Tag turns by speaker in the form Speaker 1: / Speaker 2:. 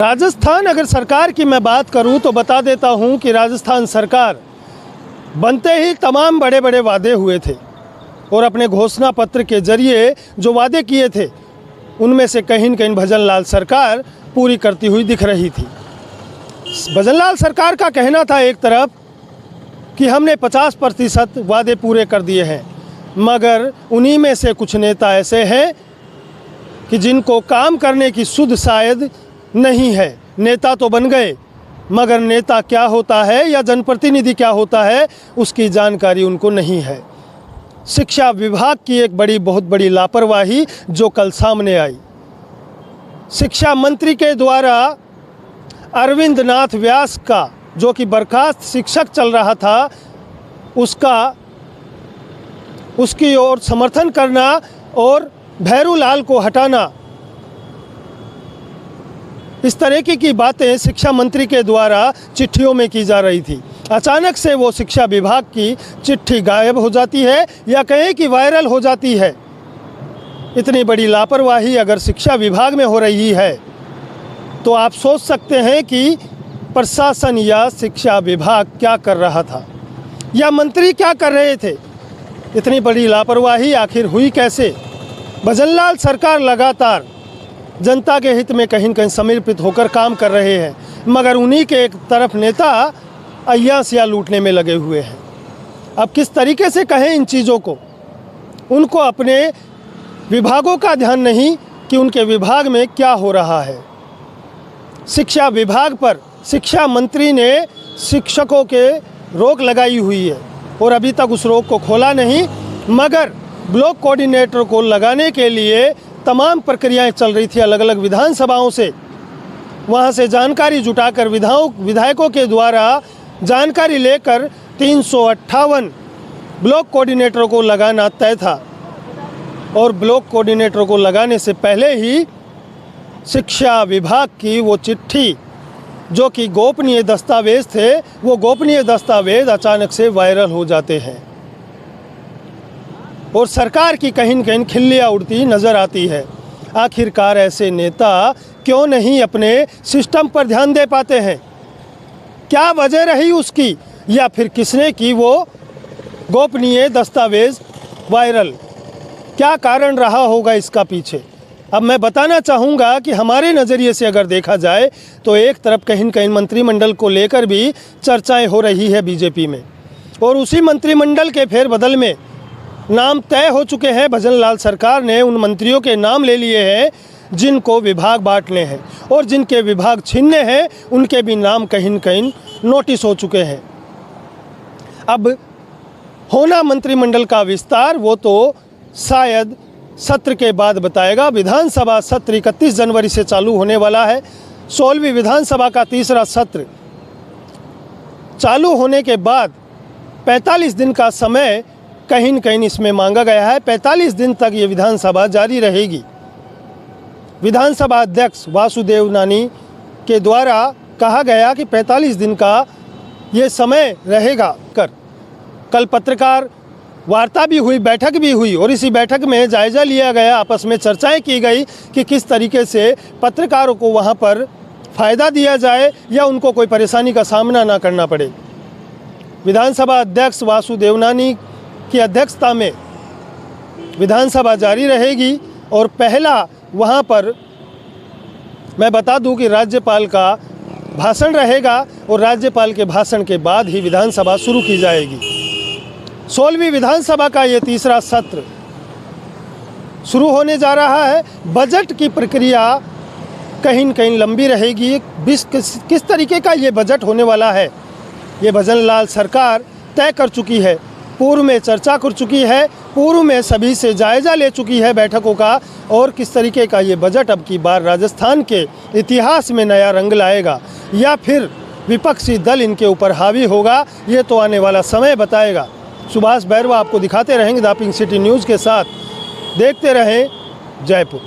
Speaker 1: राजस्थान अगर सरकार की मैं बात करूं तो बता देता हूं कि राजस्थान सरकार बनते ही तमाम बड़े बड़े वादे हुए थे और अपने घोषणा पत्र के जरिए जो वादे किए थे उनमें से कहीं न कहीं भजन लाल सरकार पूरी करती हुई दिख रही थी। भजन लाल सरकार का कहना था एक तरफ कि हमने 50% वादे पूरे कर दिए हैं, मगर उन्हीं में से कुछ नेता ऐसे हैं कि जिनको काम करने की सुध शायद नहीं है। नेता तो बन गए मगर नेता क्या होता है या जनप्रतिनिधि क्या होता है उसकी जानकारी उनको नहीं है। शिक्षा विभाग की एक बहुत बड़ी लापरवाही जो कल सामने आई। शिक्षा मंत्री के द्वारा अरविंद नाथ व्यास का जो कि बर्खास्त शिक्षक चल रहा था उसकी ओर समर्थन करना और भैरू लाल को हटाना, इस तरह की बातें शिक्षा मंत्री के द्वारा चिट्ठियों में की जा रही थी। अचानक से वो शिक्षा विभाग की चिट्ठी गायब हो जाती है या कहें कि वायरल हो जाती है। इतनी बड़ी लापरवाही अगर शिक्षा विभाग में हो रही है तो आप सोच सकते हैं कि प्रशासन या शिक्षा विभाग क्या कर रहा था या मंत्री क्या कर रहे थे। इतनी बड़ी लापरवाही आखिर हुई कैसे? भजन लाल सरकार लगातार जनता के हित में कहीं न कहीं समर्पित होकर काम कर रहे हैं, मगर उन्हीं के एक तरफ नेता अय्यासियाँ लूटने में लगे हुए हैं। अब किस तरीके से कहें इन चीज़ों को? उनको अपने विभागों का ध्यान नहीं कि उनके विभाग में क्या हो रहा है। शिक्षा विभाग पर शिक्षा मंत्री ने शिक्षकों के रोक लगाई हुई है और अभी तक उस रोक को खोला नहीं, मगर ब्लॉक कोऑर्डिनेटर को लगाने के लिए तमाम प्रक्रियाएं चल रही थी अलग अलग विधानसभाओं से। वहां से जानकारी जुटाकर विधायकों के द्वारा जानकारी लेकर 358 ब्लॉक कोऑर्डिनेटरों को लगाना तय था और ब्लॉक कोऑर्डिनेटर को लगाने से पहले ही शिक्षा विभाग की वो चिट्ठी जो कि गोपनीय दस्तावेज थे, वो गोपनीय दस्तावेज अचानक से वायरल हो जाते हैं और सरकार की कहीं न कहीं खिल्लियाँ उड़ती नज़र आती है। आखिरकार ऐसे नेता क्यों नहीं अपने सिस्टम पर ध्यान दे पाते हैं? क्या वजह रही उसकी, या फिर किसने की वो गोपनीय दस्तावेज वायरल? क्या कारण रहा होगा इसका पीछे? अब मैं बताना चाहूँगा कि हमारे नज़रिए से अगर देखा जाए तो एक तरफ कहीं न कहीं मंत्रिमंडल को लेकर भी चर्चाएं हो रही है बीजेपी में, और उसी मंत्रिमंडल के फेरबदल में नाम तय हो चुके हैं। भजन लाल सरकार ने उन मंत्रियों के नाम ले लिए हैं जिनको विभाग बांटने हैं और जिनके विभाग छीनने हैं उनके भी नाम कहीं न कहीं नोटिस हो चुके हैं। अब होना मंत्रिमंडल का विस्तार वो तो शायद सत्र के बाद बताएगा। विधानसभा सत्र 31 जनवरी से चालू होने वाला है। 16वीं विधानसभा का तीसरा सत्र चालू होने के बाद 45 दिन का समय कहीं न कहीं इसमें मांगा गया है। 45 दिन तक ये विधानसभा जारी रहेगी। विधानसभा अध्यक्ष वासुदेव नानी के द्वारा कहा गया कि 45 दिन का ये समय रहेगा। कल पत्रकार वार्ता भी हुई, बैठक भी हुई और इसी बैठक में जायज़ा लिया गया, आपस में चर्चाएं की गई कि किस तरीके से पत्रकारों को वहां पर फ़ायदा दिया जाए या उनको कोई परेशानी का सामना ना करना पड़े। विधानसभा अध्यक्ष वासुदेव नानी की अध्यक्षता में विधानसभा जारी रहेगी और पहला वहां पर मैं बता दूं कि राज्यपाल का भाषण रहेगा और राज्यपाल के भाषण के बाद ही विधानसभा शुरू की जाएगी। 16वीं विधानसभा का ये तीसरा सत्र शुरू होने जा रहा है। बजट की प्रक्रिया कहीं न कहीं लंबी रहेगी। किस तरीके का ये बजट होने वाला है ये भजन लाल सरकार तय कर चुकी है, पूर्व में चर्चा कर चुकी है, पूर्व में सभी से जायज़ा ले चुकी है बैठकों का, और किस तरीके का ये बजट अब की बार राजस्थान के इतिहास में नया रंग लाएगा या फिर विपक्षी दल इनके ऊपर हावी होगा, ये तो आने वाला समय बताएगा। सुभाष बैरवा आपको दिखाते रहेंगे द पिंक सिटी न्यूज़ के साथ। देखते रहें जयपुर।